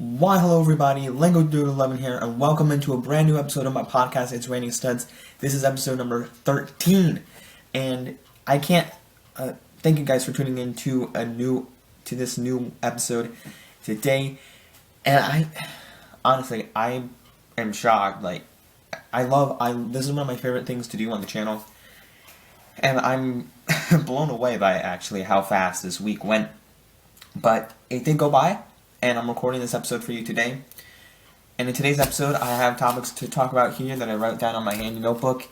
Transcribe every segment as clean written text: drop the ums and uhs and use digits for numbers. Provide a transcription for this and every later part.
Why hello everybody, Lego Dude 11 here, and welcome into a brand new episode of my podcast, It's Raining Studs. This is episode number 13, and I can't thank you guys for tuning in to this new episode today. And honestly, I am shocked. Like, this is one of my favorite things to do on the channel, and I'm blown away by actually how fast this week went. But it did go by. And I'm recording this episode for you today. And in today's episode, I have topics to talk about here that I wrote down on my handy notebook.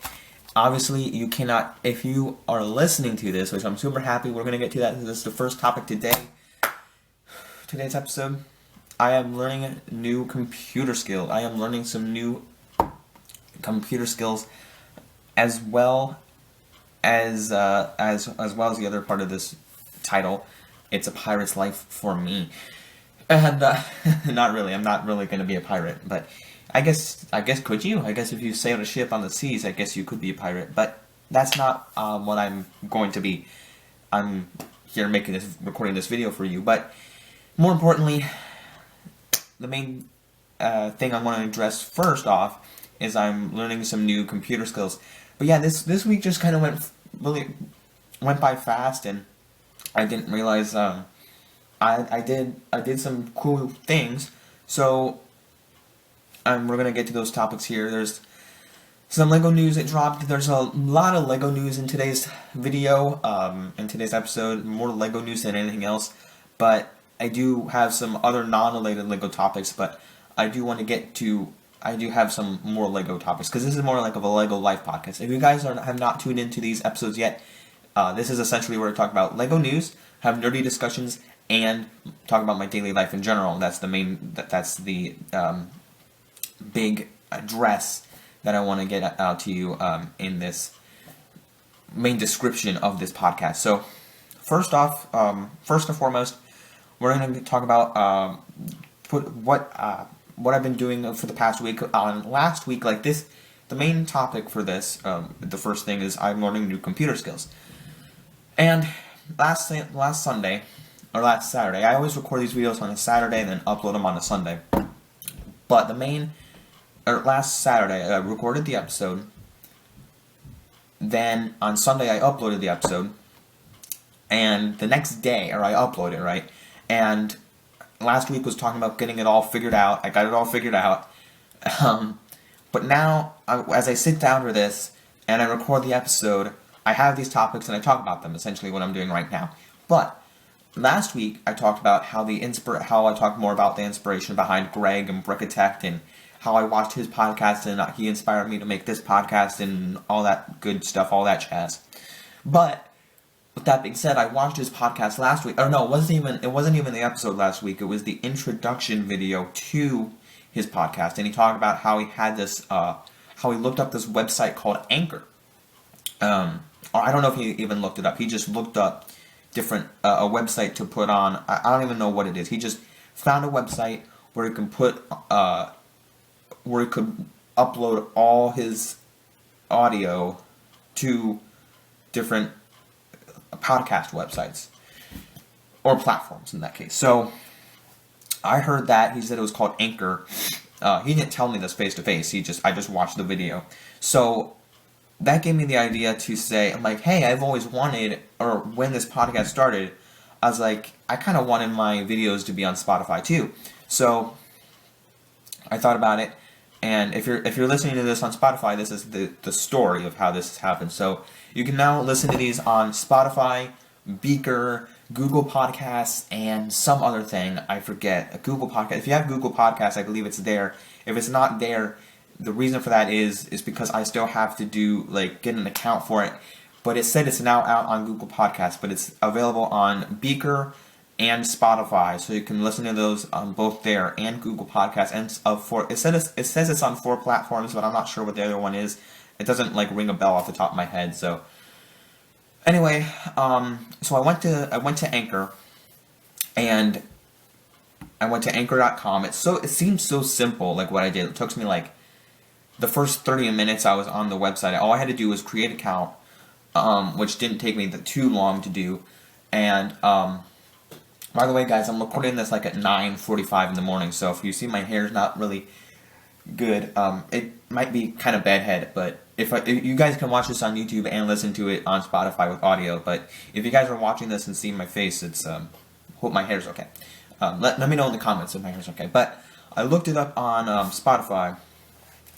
Obviously, you cannot, if you are listening to this, which I'm super happy, we're going to get to that. This is the first topic today. Today's episode, I am learning a new computer skill. I am learning some new computer skills as well as the other part of this title. It's a pirate's life for me. And, not really, I'm not really going to be a pirate, but I guess could you? I guess if you sailed a ship on the seas, I guess you could be a pirate, but that's not, what I'm going to be. I'm here recording this video for you, but more importantly, the main, thing I want to address first off is I'm learning some new computer skills. But yeah, this week just kind of went by fast, and I didn't realize, I did some cool things, so we're gonna get to those topics here. There's some Lego news that dropped. There's a lot of Lego news in today's video, in today's episode, more Lego news than anything else. But I do have some other non-related Lego topics. But I do have some more Lego topics because this is more like of a Lego life podcast. If you guys have not tuned into these episodes yet, this is essentially where I talk about Lego news, have nerdy discussions, and talk about my daily life in general. That's the big address that I want to get out to you in this main description of this podcast. So, first and foremost, we're going to talk about what I've been doing for the past week. Last week, like this, the main topic for this, the first thing is I'm learning new computer skills. And last Sunday, or last Saturday. I always record these videos on a Saturday and then upload them on a Sunday. But last Saturday, I recorded the episode. Then on Sunday, I uploaded the episode. And the next day, I uploaded, right? And last week was talking about getting it all figured out. I got it all figured out. But now, as I sit down for this and I record the episode, I have these topics and I talk about them, essentially what I'm doing right now. But last week, I talked about how I talked more about the inspiration behind Greg and Brickitect, and how I watched his podcast and he inspired me to make this podcast and all that good stuff, all that jazz. But with that being said, I watched his podcast last week. Or no, it wasn't even the episode last week. It was the introduction video to his podcast, and he talked about how he had this, how he looked up this website called Anchor. Or I don't know if he even looked it up. He just looked up a website to put on. I don't even know what it is. He just found a website where he can where he could upload all his audio to different podcast websites or platforms in that case. So I heard that he said it was called Anchor. He didn't tell me this face to face. I just watched the video. So that gave me the idea to say, I'm like, hey, I've always wanted, or when this podcast started, I was like, I kind of wanted my videos to be on Spotify too. So I thought about it, and if you're listening to this on Spotify, this is the story of how this has happened. So you can now listen to these on Spotify, Beaker, Google Podcasts, and some other thing, I forget. A Google Podcast. If you have Google Podcasts, I believe it's there. If it's not there, the reason for that is because I still have to get an account for it. But it said it's now out on Google Podcasts, but it's available on Beaker and Spotify, so you can listen to those on both there and Google Podcasts. And it says it's on 4 platforms, but I'm not sure what the other one is. It doesn't ring a bell off the top of my head. So anyway, so I went to Anchor, and I went to Anchor.com. It seems so simple, what I did. It took me the first 30 minutes I was on the website. All I had to do was create an account, which didn't take me too long to do, and By the way, guys, I'm recording this like at 9:45 in the morning, so if you see my hair's not really good, it might be kind of bad head, but if you guys can watch this on YouTube and listen to it on Spotify with audio, but if you guys are watching this and seeing my face, it's hope my hair's okay. Let me know in the comments if my hair's okay. But I looked it up on Spotify,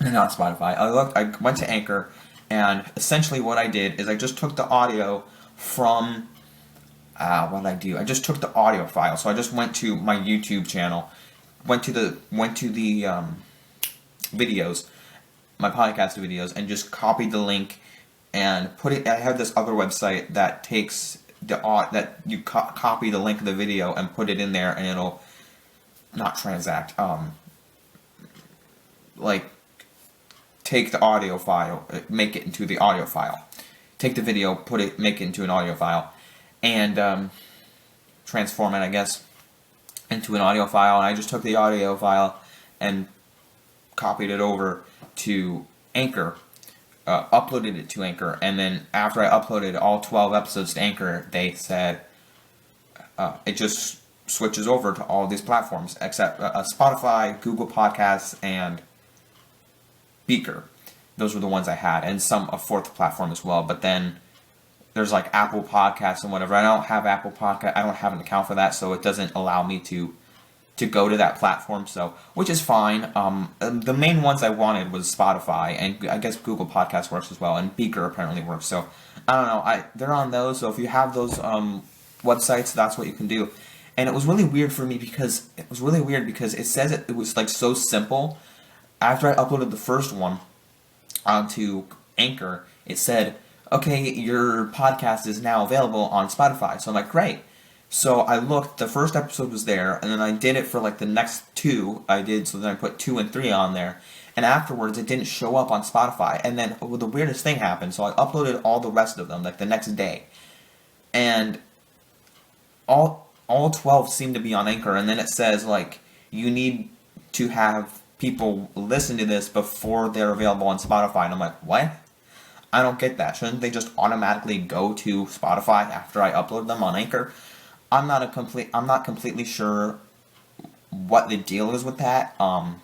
not Spotify. I went to Anchor, and essentially what I did is I just took the audio from what did I do? I just took the audio file. So I just went to my YouTube channel, went to the videos, my podcast videos, and just copied the link and put it. I have this other website that takes that you copy the link of the video and put it in there, and it'll not transact. Like take the audio file, make it into the audio file. Take the video, make it into an audio file, and transform it, I guess, into an audio file. And I just took the audio file and copied it over to Anchor, uploaded it to Anchor, and then after I uploaded all 12 episodes to Anchor, they said it just switches over to all these platforms except Spotify, Google Podcasts, and Beaker. Those were the ones I had, and a fourth platform as well. But then there's like Apple Podcasts and whatever. I don't have Apple Podcast. I don't have an account for that, so it doesn't allow me to go to that platform. So, which is fine. The main ones I wanted was Spotify, and I guess Google Podcasts works as well, and Beaker apparently works. So I don't know. They're on those. So if you have those websites, that's what you can do. And it was really weird for me because it says it was like so simple. After I uploaded the first one onto Anchor, it said, okay, your podcast is now available on Spotify. So I'm like, great. So I looked, the first episode was there, and then I did it for like the next two so then I put 2 and 3 on there. And afterwards, it didn't show up on Spotify. And then the weirdest thing happened. So I uploaded all the rest of them, like the next day. And all 12 seem to be on Anchor. And then it says, like, you need to have people listen to this before they're available on Spotify. And I'm like, what? I don't get that. Shouldn't they just automatically go to Spotify after I upload them on Anchor? I'm not completely sure what the deal is with that. I'm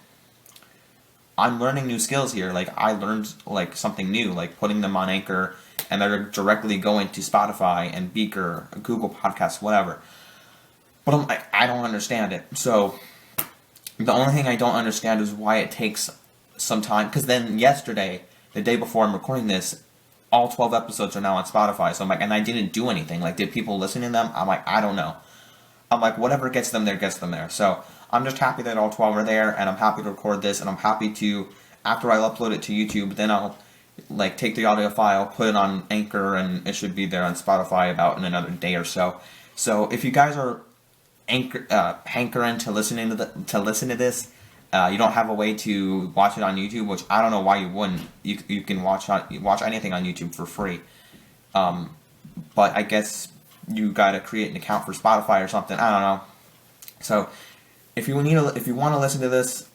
learning new skills here. Like, I learned like something new, like putting them on Anchor, and they're directly going to Spotify and Beaker, Google Podcasts, whatever. But I don't understand it. So the only thing I don't understand is why it takes some time. Because then yesterday, the day before I'm recording this, all 12 episodes are now on Spotify. So I'm like, and I didn't do anything. Like, did people listen to them? I'm like, I don't know. I'm like, whatever gets them there, gets them there. So I'm just happy that all 12 are there, and I'm happy to record this, and I'm happy to, after I upload it to YouTube, then I'll like take the audio file, put it on Anchor, and it should be there on Spotify about in another day or so. So if you guys are hankering to listen to this, you don't have a way to watch it on YouTube, which I don't know why you wouldn't. You can watch anything on YouTube for free. But I guess you gotta create an account for Spotify or something. I don't know. So if you want to listen to this,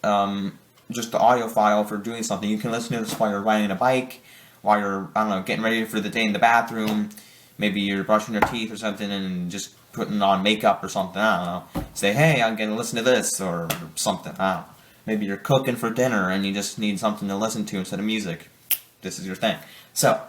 just the audio file for doing something, you can listen to this while you're riding a bike, while you're, I don't know, getting ready for the day in the bathroom. Maybe you're brushing your teeth or something and just putting on makeup or something. I don't know. Say, hey, I'm gonna listen to this or something. I don't know. Maybe you're cooking for dinner and you just need something to listen to instead of music. This is your thing. So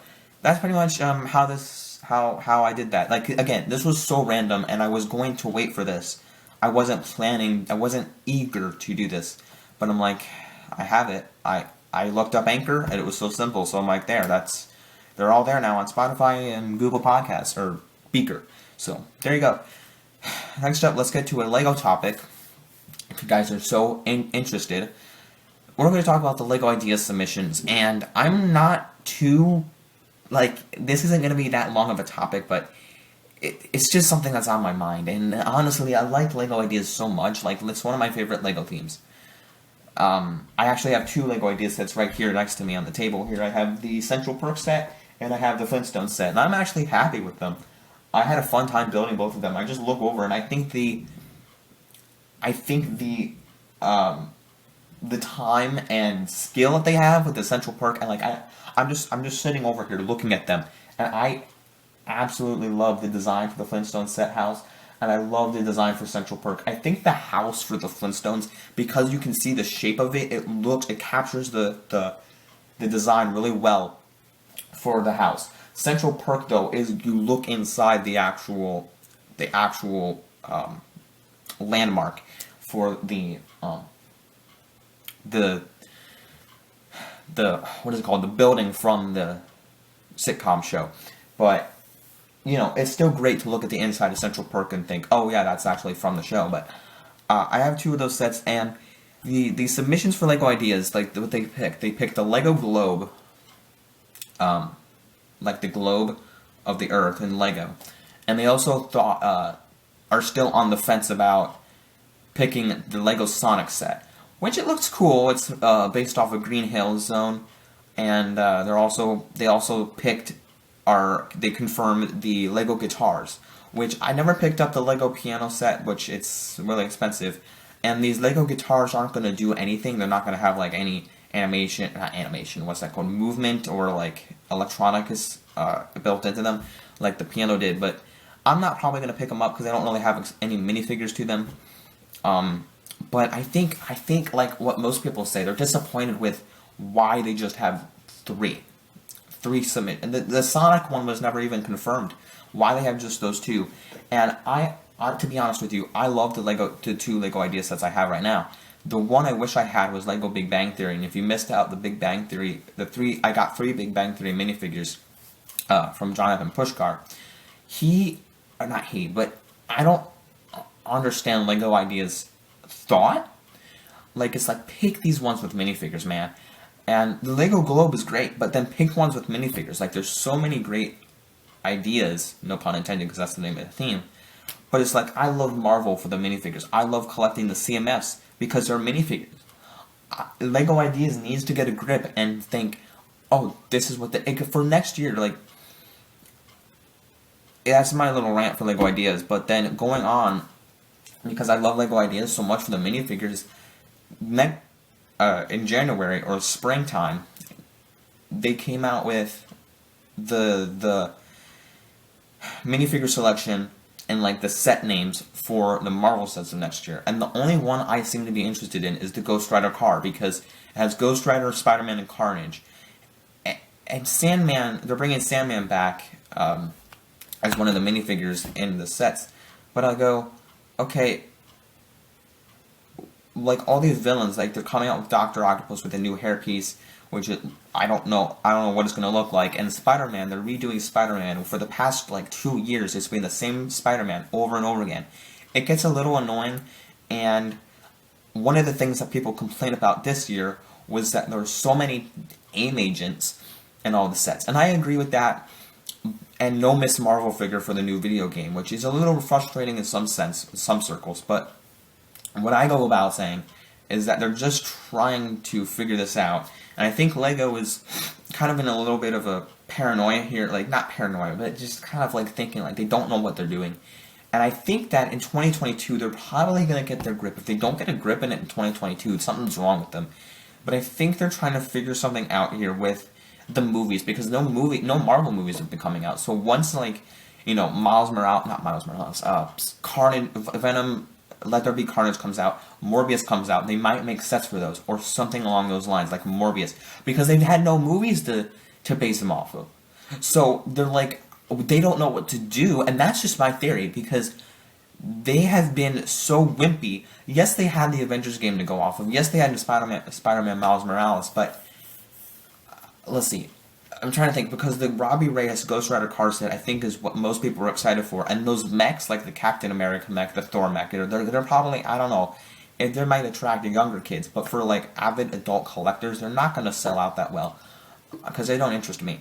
that's pretty much how I did that. Like, again, this was so random, and I was going to wait for this. I wasn't eager to do this, but I'm like, I have it. I looked up Anchor, and it was so simple. So I'm like, they're all there now on Spotify and Google Podcasts or Beaker. So there you go. Next up, let's get to a Lego topic. If you guys are so interested, we're going to talk about the Lego Ideas submissions, and I'm not too, this isn't going to be that long of a topic, but it's just something that's on my mind, and honestly, I like Lego Ideas so much. Like, it's one of my favorite Lego themes. I actually have 2 Lego Ideas sets right here next to me on the table here. I have the Central Perk set, and I have the Flintstones set, and I'm actually happy with them. I had a fun time building both of them. I just look over, and I think the time and skill that they have with the Central Perk, and I'm just sitting over here looking at them, and I absolutely love the design for the Flintstone set house. and I love the design for Central Perk. I think the house for the Flintstones, because you can see the shape of it, it captures the design really well for the house. Central Perk, though, is you look inside the actual landmark for the what is it called, the building from the sitcom show. But you know, it's still great to look at the inside of Central Perk and think, oh yeah, that's actually from the show. But I have 2 of those sets, and the submissions for Lego Ideas, like what they picked the Lego globe, like the globe of the Earth in Lego, and they also thought are still on the fence about picking the Lego Sonic set, which it looks cool. It's based off of Green Hill Zone, and they also confirmed the Lego guitars, which I never picked up the Lego piano set, which it's really expensive. And these Lego guitars aren't going to do anything. They're not going to have like any what's that called, movement or like electronics built into them like the piano did. But I'm not probably going to pick them up because I don't really have any minifigures to them. But I think like what most people say, they're disappointed with why they just have three submit, and the Sonic one was never even confirmed. Why they have just those 2? And I to be honest with you, I love the 2 Lego idea sets I have right now. The one I wish I had was Lego Big Bang Theory, and if you missed out the Big Bang Theory, I got 3 Big Bang Theory minifigures from Jonathan Pushkar. But I don't understand Lego Ideas thought. Like, it's like, pick these ones with minifigures, man. And the Lego Globe is great, but then pick ones with minifigures. Like, there's so many great ideas, no pun intended, because that's the name of the theme. But it's like, I love Marvel for the minifigures. I love collecting the CMFs because they're minifigures. Lego Ideas needs to get a grip and think, oh, this is what for next year, like, that's my little rant for Lego Ideas. But then going on, because I love Lego Ideas so much for the minifigures, in January or springtime, they came out with the minifigure selection and like the set names for the Marvel sets of next year. And the only one I seem to be interested in is the Ghost Rider car, because it has Ghost Rider, Spider-Man, and Carnage. And Sandman, they're bringing Sandman back as one of the minifigures in the sets. But I go, okay, like all these villains, like they're coming out with Dr. Octopus with a new hairpiece, which I don't know what it's going to look like. And Spider-Man, they're redoing Spider-Man. For the past like 2 years, it's been the same Spider-Man over and over again. It gets a little annoying, and one of the things that people complain about this year was that there were so many AIM agents in all the sets. And I agree with that, and no Miss Marvel figure for the new video game, which is a little frustrating in some sense, in some circles. But what I go about saying is that they're just trying to figure this out. And I think Lego is kind of in a little bit of a paranoia here, like not paranoia, but just kind of like thinking like they don't know what they're doing. And I think that in 2022, they're probably going to get their grip. If they don't get a grip in it in 2022, something's wrong with them. But I think they're trying to figure something out here with the movies, because no Marvel movies have been coming out. So once, like, you know, Carnage, Venom, Let There Be Carnage comes out, Morbius comes out, they might make sets for those, or something along those lines, like Morbius, because they've had no movies to base them off of. So they're like, they don't know what to do, and that's just my theory, because they have been so wimpy. Yes, they had the Avengers game to go off of. Yes, they had Spider-Man Miles Morales, but let's see. I'm trying to think, because the Robbie Reyes Ghost Rider car set, I think, is what most people are excited for. And those mechs, like the Captain America mech, the Thor mech, they're probably, I don't know, they might attract younger kids, but for like avid adult collectors, they're not going to sell out that well, because they don't interest me.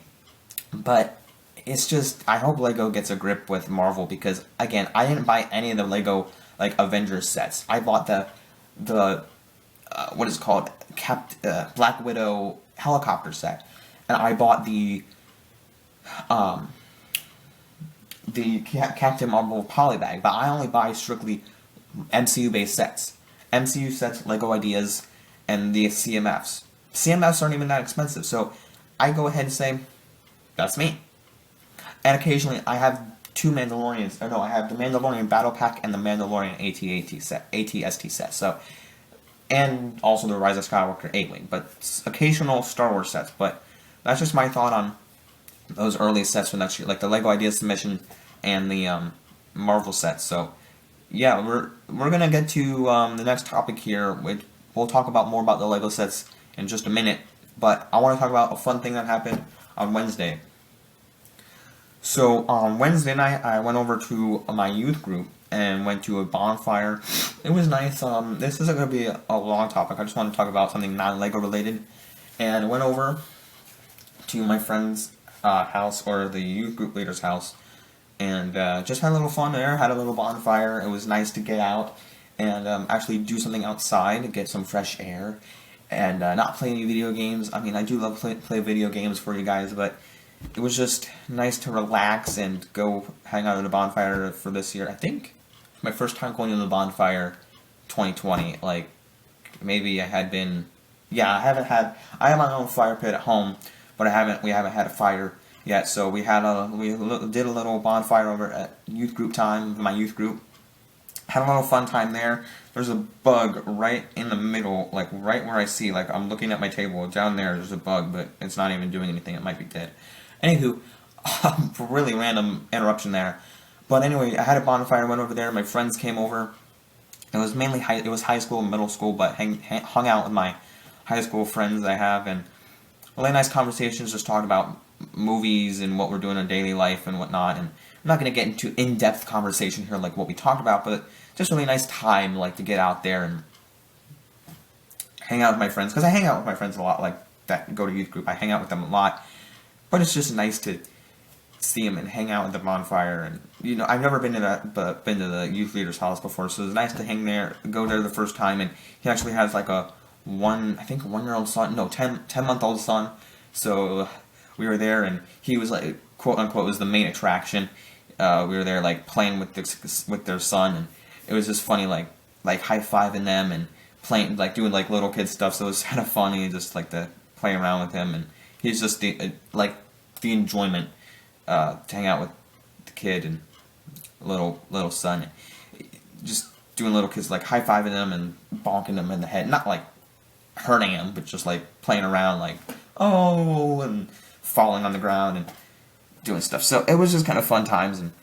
But it's just, I hope Lego gets a grip with Marvel, because again, I didn't buy any of the Lego like Avengers sets. I bought the what is it called, Black Widow helicopter set, and I bought the Captain Marvel polybag. But I only buy strictly MCU based sets, Lego Ideas, and the CMFs. CMFs aren't even that expensive, so I go ahead and say, that's me. And occasionally I have two Mandalorians. Or no, I have the Mandalorian Battle Pack and the Mandalorian ATST set. So, and also the Rise of Skywalker 8-Wing. But occasional Star Wars sets. But that's just my thought on those early sets for next year, like the Lego Ideas Submission and the Marvel sets. So, yeah, we're gonna get to the next topic here. We'll talk about more about the Lego sets in just a minute. But I want to talk about a fun thing that happened on Wednesday. So on Wednesday night, I went over to my youth group and went to a bonfire. It was nice. This isn't going to be a long topic. I just want to talk about something non-Lego related. And I went over to my friend's house, or the youth group leader's house, and just had a little fun there. Had a little bonfire. It was nice to get out and actually do something outside, get some fresh air, and not play any video games. I mean, I do love play video games for you guys, but it was just nice to relax and go hang out at a bonfire for this year. I think my first time going to the bonfire 2020. Like, maybe I had been... Yeah, I have my own fire pit at home, but we haven't had a fire yet. So we did a little bonfire over at youth group time, my youth group. Had a little fun time there. There's a bug right in the middle, like right where I see, like I'm looking at my table. Down there's a bug, but it's not even doing anything. It might be dead. Anywho, really random interruption there. But anyway, I had a bonfire, went over there, my friends came over. It was mainly high school and middle school, but hung out with my high school friends I have, and really nice conversations, just talking about movies and what we're doing in daily life and whatnot. And I'm not going to get into in-depth conversation here like what we talked about, but just really nice time, like, to get out there and hang out with my friends, because I hang out with my friends a lot, like, that go to youth group. I hang out with them a lot. But it's just nice to see him and hang out at the bonfire. And, you know, I've never been to the youth leader's house before, so it's nice to go there the first time. And he actually has like a 1-year-old son, no, 10-month-old son. So we were there, and he was like, quote unquote, was the main attraction. We were there like playing with their son, and it was just funny, like high-fiving them and playing, like doing like little kid stuff. So it was kind of funny just like to play around with him, and he's just the enjoyment to hang out with the kid and little son, just doing little kids, like high-fiving them and bonking them in the head, not like hurting him, but just like playing around, like, oh, and falling on the ground and doing stuff. So it was just kind of fun times, and,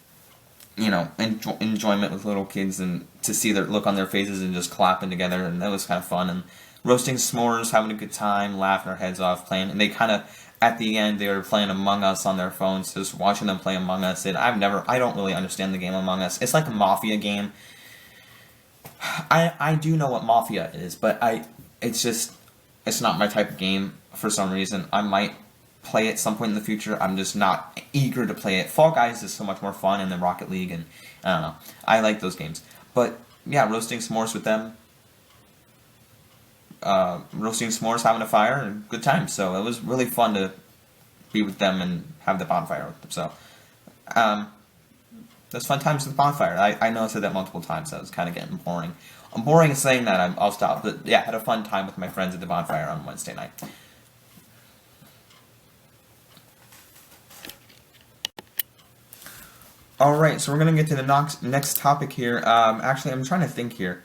you know, enjoyment with little kids, and to see their look on their faces and just clapping together, and that was kind of fun. And roasting s'mores, having a good time, laughing our heads off, playing. And they kind of, at the end, they were playing Among Us on their phones, just watching them play Among Us. And I don't really understand the game Among Us. It's like a Mafia game. I do know what Mafia is, but it's not my type of game for some reason. I might play it some point in the future. I'm just not eager to play it. Fall Guys is so much more fun, and then Rocket League, and I don't know. I like those games. But, yeah, roasting s'mores with them. Roasting s'mores, having a fire, and good time. So it was really fun to be with them and have the bonfire with them. So, those fun times with the bonfire. I know I said that multiple times, so it's kind of getting boring. I'm boring saying that, I'll stop. But yeah, I had a fun time with my friends at the bonfire on Wednesday night. Alright, so we're going to get to the next topic here. Actually, I'm trying to think here.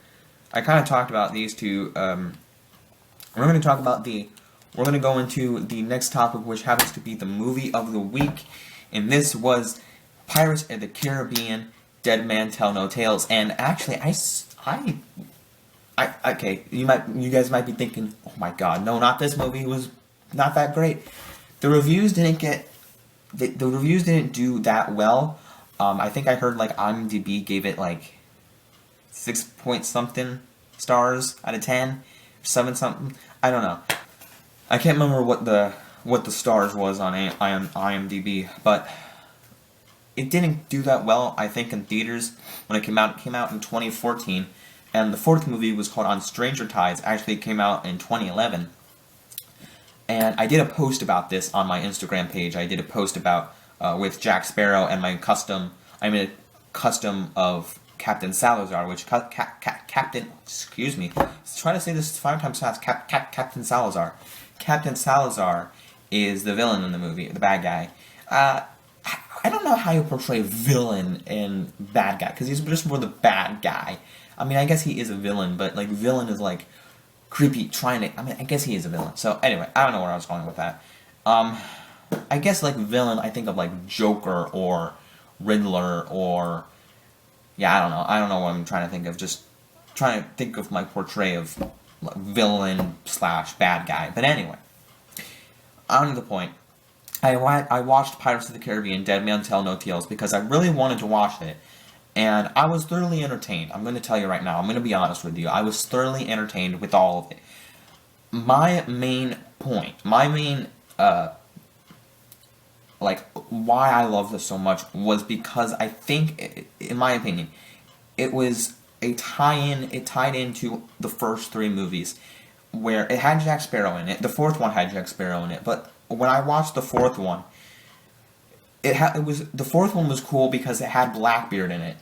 I kind of talked about these two. We're going to go into the next topic, which happens to be the movie of the week. And this was Pirates of the Caribbean, Dead Man Tell No Tales. And actually, okay, you guys might be thinking, oh my god, no, not this movie. It was not that great. The reviews didn't do that well. I think I heard like IMDb gave it like 6 point something stars out of 10, 7 something. I don't know. I can't remember what the stars was on IMDb, but it didn't do that well. I think in theaters when it came out. It came out in 2014, and the fourth movie was called On Stranger Tides. Actually, it came out in 2011. And I did a post about this on my Instagram page. I did a post about with Jack Sparrow and my custom. I made a custom of Captain Salazar, which Captain. Excuse me. Let's try to say this 5 times fast. Captain Salazar. Captain Salazar is the villain in the movie, the bad guy. I don't know how you portray villain and bad guy, because he's just more the bad guy. I mean, I guess he is a villain, but like villain is like creepy, trying to. I mean, I guess he is a villain. So anyway, I don't know where I was going with that. I guess like villain, I think of like Joker or Riddler or yeah, I don't know. I don't know what I'm trying to think of. Just trying to think of my portray of like, villain slash bad guy. But anyway, on to the point. I watched Pirates of the Caribbean: Dead Man Tell No Tales because I really wanted to watch it, and I was thoroughly entertained. I'm going to tell you right now. I'm going to be honest with you. I was thoroughly entertained with all of it. My main point, my main like why I love this so much was because I think, in my opinion, it was a tie-in. It tied into the first three movies, where it had Jack Sparrow in it. The fourth one had Jack Sparrow in it, but when I watched the fourth one, the fourth one was cool because it had Blackbeard in it,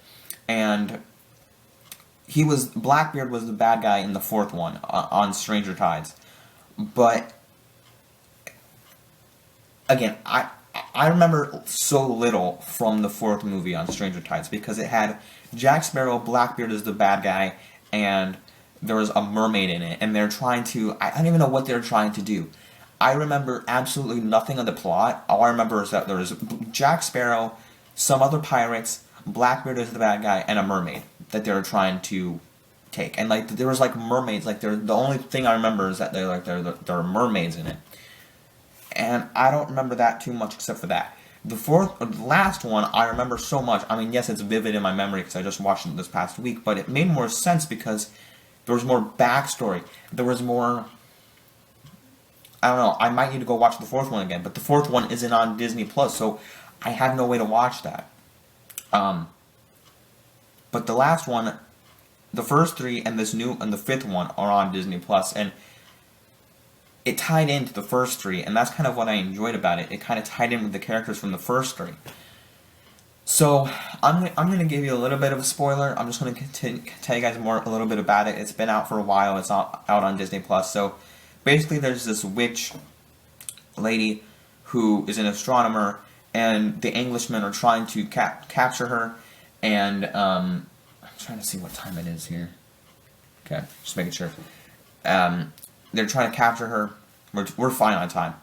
and Blackbeard was the bad guy in the fourth one on Stranger Tides, but again, I remember so little from the fourth movie on Stranger Tides because it had Jack Sparrow, Blackbeard as the bad guy, and there was a mermaid in it, and they're trying to, I don't even know what they're trying to do. I remember absolutely nothing of the plot. All I remember is that there was Jack Sparrow, some other pirates, Blackbeard is the bad guy, and a mermaid that they were trying to take. And like there was like mermaids, like the only thing I remember is that there are mermaids in it. And I don't remember that too much except for that. The last one, I remember so much. I mean, yes, it's vivid in my memory because I just watched it this past week, but it made more sense because there was more backstory. There was more, I don't know, I might need to go watch the fourth one again, but the fourth one isn't on Disney Plus, so I have no way to watch that. But the last one, the first three and the fifth one are on Disney Plus, and it tied into the first three, and that's kind of what I enjoyed about it. It kind of tied in with the characters from the first three. So I'm going to give you a little bit of a spoiler. I'm just going to tell you guys a little bit about it. It's been out for a while. It's out on Disney Plus. So basically, there's this witch lady who is an astronomer, and the Englishmen are trying to capture her. And I'm trying to see what time it is here. Okay, just making sure. They're trying to capture her. We're fine on time.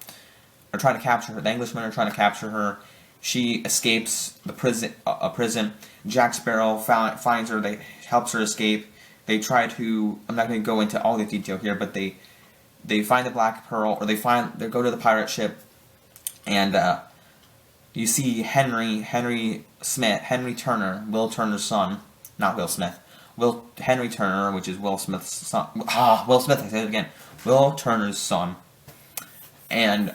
They're trying to capture her. The Englishmen are trying to capture her. She escapes the prison. Jack Sparrow finds her. Helps her escape. They try to. I'm not going to go into all the detail here, but they find the Black Pearl, or they go to the pirate ship, and you see Henry Turner, Will Turner's son, not Will Smith. Henry Turner, which is Will Smith's son. Will Smith, I said it again. Will Turner's son. And,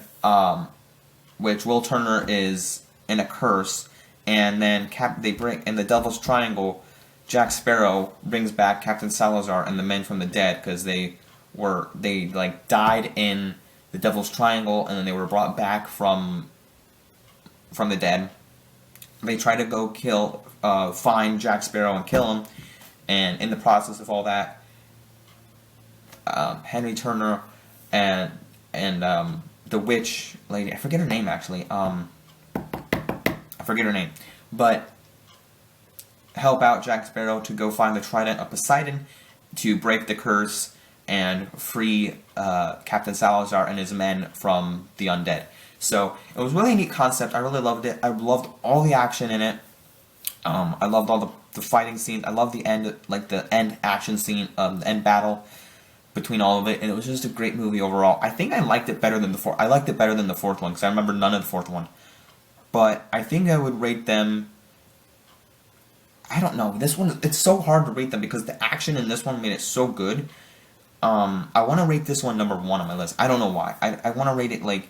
which Will Turner is in a curse, and then in the Devil's Triangle, Jack Sparrow brings back Captain Salazar and the men from the dead, because they died in the Devil's Triangle, and then they were brought back from the dead. They try to go find Jack Sparrow and kill him, and in the process of all that, Henry Turner and the witch lady, I forget her name actually, but help out Jack Sparrow to go find the Trident of Poseidon to break the curse and free Captain Salazar and his men from the undead. So it was a really neat concept. I really loved it. I loved all the action in it. I loved all the fighting scenes. I loved the end, like the end action scene, the end battle between all of it, and it was just a great movie overall. I think I liked it better than the fourth. I liked it better than the fourth one because I remember none of the fourth one. But I think I would rate them. I don't know. This one, it's so hard to rate them because the action in this one made it so good. I want to rate this one number 1 on my list. I don't know why. I want to rate it like.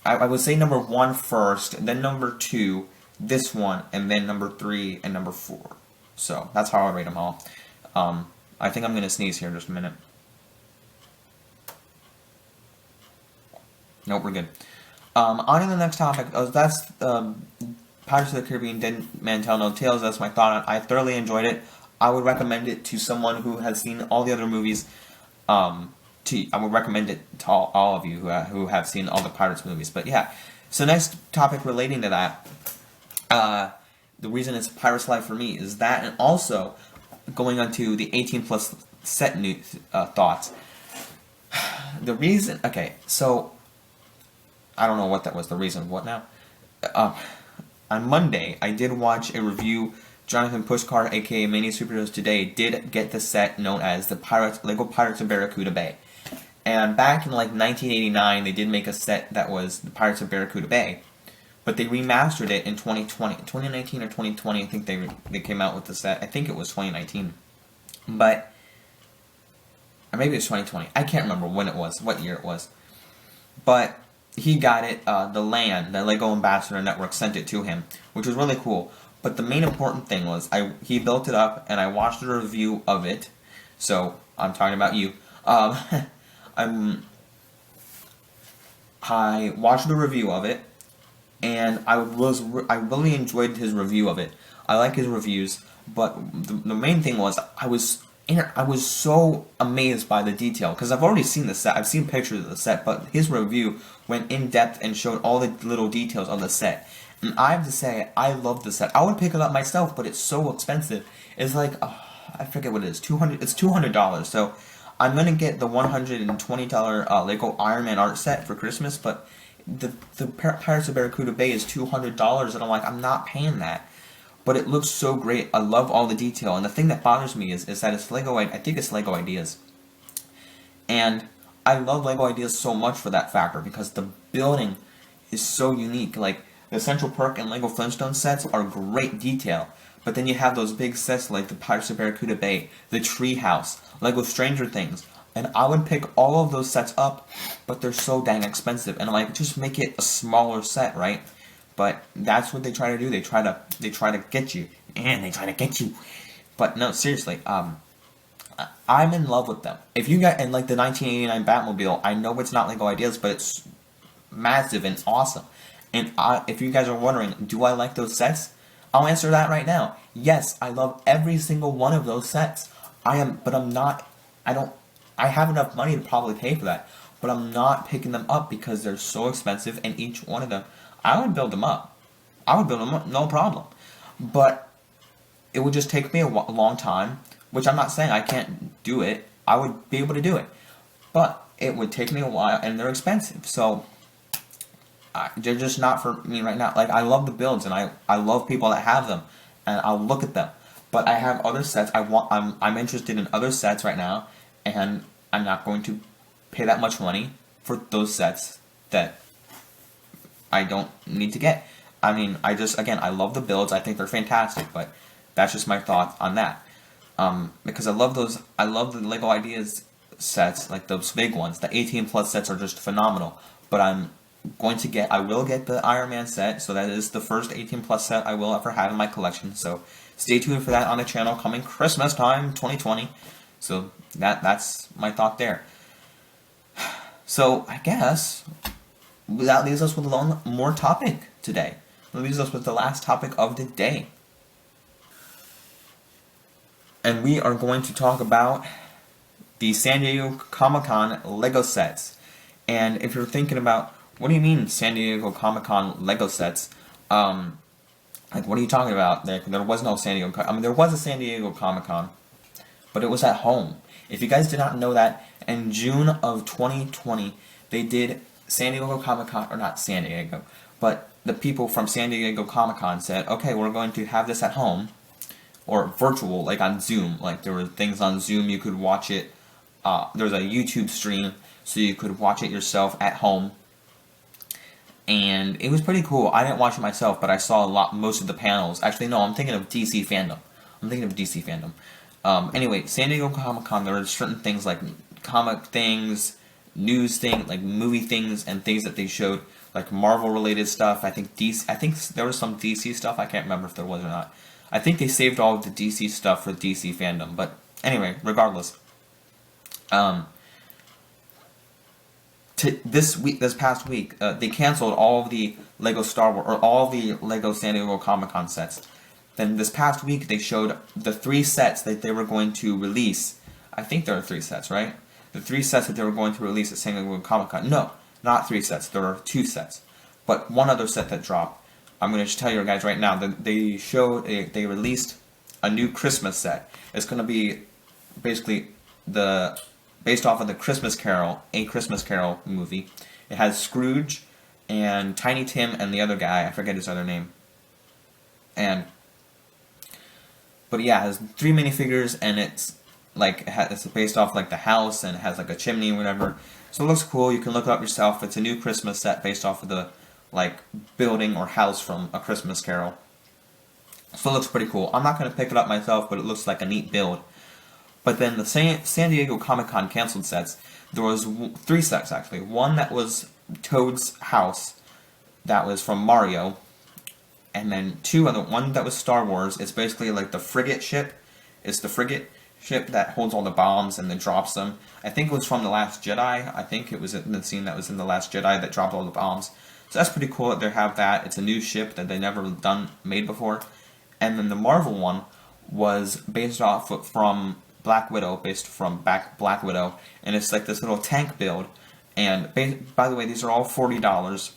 I would say number 1 first, then number 2, this one, and then number 3 and number 4. So that's how I rate them all. I think I'm going to sneeze here in just a minute. Nope, we're good. On to the next topic. That's Pirates of the Caribbean: Dead Man Tell No Tales. That's my thought on it. I thoroughly enjoyed it. I would recommend it to someone who has seen all the other movies. I would recommend it to all of you who have seen all the Pirates movies. But yeah, So next topic relating to that, the reason it's Pirate's Life for me is that, and also going on to the 18 plus set news thoughts. The reason, okay, so I don't know what that was. The reason, what now? On Monday, I did watch a review. Jonathan Pushkar, aka Mania Superheroes Today, did get the set known as the Lego Pirates of Barracuda Bay. And back in like 1989, they did make a set that was the Pirates of Barracuda Bay, but they remastered it in 2019 or 2020. I think they came out with the set. I think it was 2019, but or maybe it was 2020. I can't remember when it was, what year it was, but he got it. The Lego Ambassador Network sent it to him, which was really cool. But the main important thing was he built it up, and I watched a review of it. So I'm talking about you. I watched the review of it, and I really enjoyed his review of it. I like his reviews, but the main thing was I was so amazed by the detail, because I've already seen the set. I've seen pictures of the set, but his review went in depth and showed all the little details of the set. And I have to say, I love the set. I would pick it up myself, but it's so expensive. It's like, I forget what it is, $200. It's $200. So I'm gonna get the $120 Lego Iron Man art set for Christmas, but the Pirates of Barracuda Bay is $200, and I'm like, I'm not paying that. But it looks so great. I love all the detail, and the thing that bothers me is that it's Lego. I think it's Lego Ideas, and I love Lego Ideas so much for that factor, because the building is so unique. Like the Central Perk and Lego Flintstone sets are great detail, but then you have those big sets like the Pirates of Barracuda Bay, the Treehouse, Lego Stranger Things, and I would pick all of those sets up, but they're so dang expensive, and I'm like, just make it a smaller set, right? But that's what they try to do. They try to get you, and they try to get you. But no, seriously, I'm in love with them. If you got, and like the 1989 Batmobile, I know it's not Lego Ideas, but it's massive and awesome. And if you guys are wondering, do I like those sets? I'll answer that right now. Yes, I love every single one of those sets. I have enough money to probably pay for that, but I'm not picking them up because they're so expensive, and each one of them, I would build them up. No problem. But it would just take me a long time, which I'm not saying I can't do it. I would be able to do it. But it would take me a while, and they're expensive. So they're just not for me right now. Like, I love the builds, and I love people that have them, and I'll look at them. But I have other sets. I'm interested in other sets right now, and I'm not going to pay that much money for those sets that I don't need to get. I mean, I love the builds. I think they're fantastic, but that's just my thought on that. Because I love the Lego Ideas sets, like those big ones. The 18 plus sets are just phenomenal. But I will get the Iron Man set, so that is the first 18 plus set I will ever have in my collection. So stay tuned for that on the channel coming Christmas time 2020. So that's my thought there. So I guess that leaves us with one more topic today. That leaves us with the last topic of the day. And we are going to talk about the San Diego Comic-Con Lego sets. And if you're thinking about, what do you mean San Diego Comic-Con Lego sets? Like, what are you talking about? There was no San Diego, there was a San Diego Comic-Con, but it was at home. If you guys did not know that, in June of 2020, they did San Diego Comic-Con, or not San Diego, but the people from San Diego Comic-Con said, okay, we're going to have this at home, or virtual, like on Zoom. Like, there were things on Zoom, you could watch it, there was a YouTube stream, so you could watch it yourself at home, and it was pretty cool. I didn't watch it myself, but I saw most of the panels. Actually, no, I'm thinking of DC Fandom. Anyway, San Diego Comic-Con, there were certain things like comic things, news things, like movie things, and things that they showed, like Marvel-related stuff. I think there was some DC stuff. I can't remember if there was or not. I think they saved all of the DC stuff for DC Fandom. But anyway, regardless, this past week, they canceled all of the Lego Star Wars, or all the Lego San Diego Comic-Con sets. Then this past week, they showed the 3 sets that they were going to release. I think there are 3 sets, right? The 3 sets that they were going to release at San Diego Comic-Con. No, not 3 sets. There are 2 sets. But one other set that dropped, I'm going to just tell you guys right now that they released a new Christmas set. It's going to be basically based off of the Christmas Carol, A Christmas Carol movie. It has Scrooge and Tiny Tim and the other guy, I forget his other name. But yeah, it has 3 minifigures, and it's like it's based off like the house, and it has like a chimney or whatever. So it looks cool. You can look it up yourself. It's a new Christmas set based off of the like building or house from A Christmas Carol. So it looks pretty cool. I'm not going to pick it up myself, but it looks like a neat build. But then the San Diego Comic-Con canceled sets, there was 3 sets actually. One that was Toad's house, that was from Mario. And then one that was Star Wars. It's basically like the frigate ship. It's the frigate ship that holds all the bombs and then drops them. I think it was from The Last Jedi. I think it was in the scene that was in The Last Jedi that dropped all the bombs. So that's pretty cool that they have that. It's a new ship that they never made before. And then the Marvel one was based off from Black Widow, Black Widow. And it's like this little tank build. And by the way, these are all $40.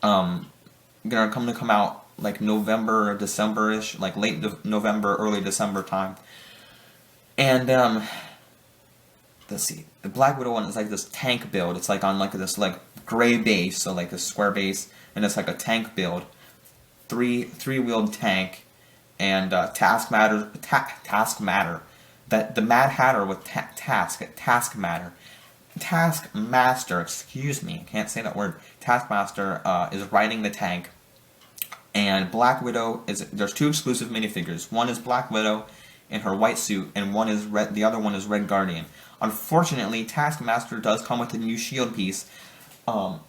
Gonna come out like November or December-ish, like late November, early December time. And let's see, the Black Widow one is like this tank build. It's like on like this like gray base, so like a square base, and it's like a tank build, three-wheeled tank, and Taskmaster, that the Mad Hatter with Taskmaster, excuse me, I can't say that word. Taskmaster is riding the tank, and Black Widow there's 2 exclusive minifigures. One is Black Widow in her white suit, and the other one is Red Guardian. Unfortunately, Taskmaster does come with a new shield piece,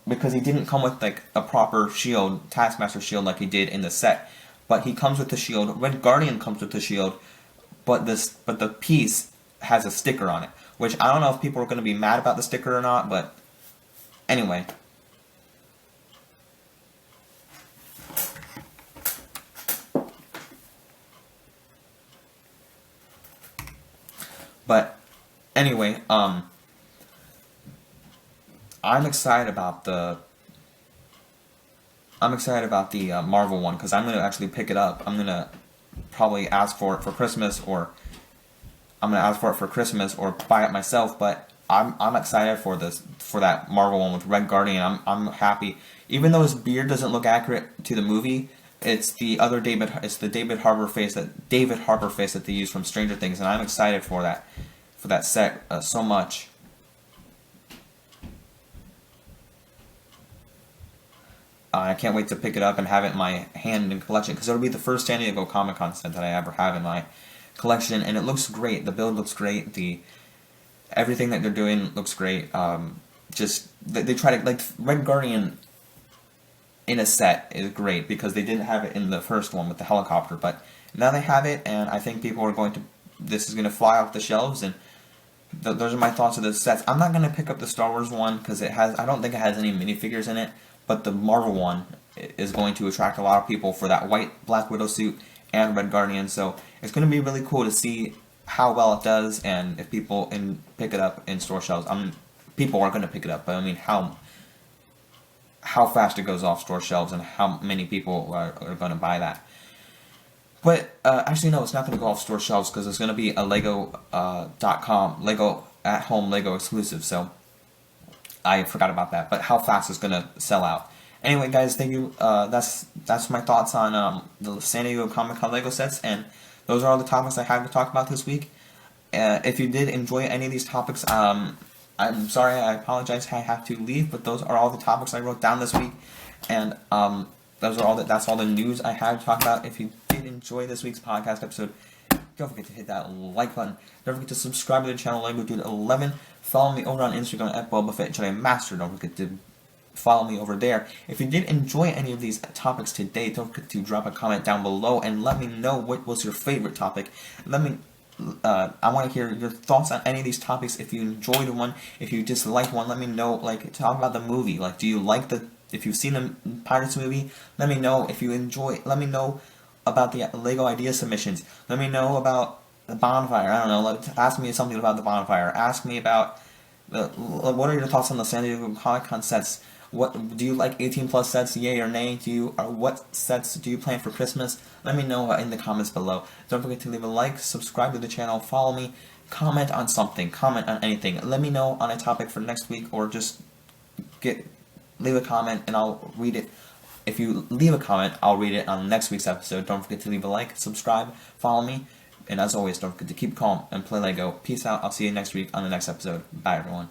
because he didn't come with like a proper shield, Taskmaster shield, like he did in the set. But he comes with the shield. Red Guardian comes with the shield, but the piece has a sticker on it, which I don't know if people are going to be mad about the sticker or not, but anyway. I'm excited about the Marvel one, because I'm going to actually pick it up. I'm going to probably ask for it for Christmas, or buy it myself. But I'm excited for that Marvel one with Red Guardian. I'm happy, even though his beard doesn't look accurate to the movie. It's the David Harbour face that they used from Stranger Things, and I'm excited for that set so much. I can't wait to pick it up and have it in my hand in collection, because it'll be the first San Diego Comic-Con set that I ever have in my collection, and it looks great. The build looks great. Everything that they're doing looks great. Just they try to, like, Red Guardian in a set is great, because they didn't have it in the first one with the helicopter, but now they have it, and I think people are this is going to fly off the shelves, and those are my thoughts of the sets. I'm not going to pick up the Star Wars one, because I don't think it has any minifigures in it, but the Marvel one is going to attract a lot of people for that white Black Widow suit and Red Guardian, so it's going to be really cool to see how well it does, and if people pick it up in store shelves. People are going to pick it up, but I mean how fast it goes off store shelves, and how many people are going to buy that. But actually, no, it's not going to go off store shelves, because it's going to be a Lego.com, Lego at-home Lego exclusive, so I forgot about that. But how fast it's going to sell out. Anyway, guys, thank you. That's my thoughts on the San Diego Comic-Con Lego sets, and those are all the topics I had to talk about this week. If you did enjoy any of these topics, I'm sorry, I apologize, I have to leave, but those are all the topics I wrote down this week, and that's all the news I had to talk about. If you did enjoy this week's podcast episode, don't forget to hit that like button. Don't forget to subscribe to the channel, Lego Dude 11. Follow me over on Instagram at Boba Fett Jedi Master. Don't forget to follow me over there. If you did enjoy any of these topics today, don't forget to drop a comment down below and let me know what was your favorite topic. I want to hear your thoughts on any of these topics. If you enjoyed one, if you disliked one, let me know. Like, talk about the movie. Like, do you like if you've seen the Pirates movie, let me know. If you enjoy, let me know about the Lego idea submissions. Let me know about the bonfire. I don't know. Ask me something about the bonfire. Ask me about what are your thoughts on the San Diego Comic-Con sets. What do you like 18 plus sets? Yay or nay? What sets do you plan for Christmas? Let me know in the comments below. Don't forget to leave a like, subscribe to the channel, follow me, comment on something, comment on anything. Let me know on a topic for next week, or just leave a comment and I'll read it. If you leave a comment, I'll read it on next week's episode. Don't forget to leave a like, subscribe, follow me, and as always, don't forget to keep calm and play Lego. Peace out. I'll see you next week on the next episode. Bye, everyone.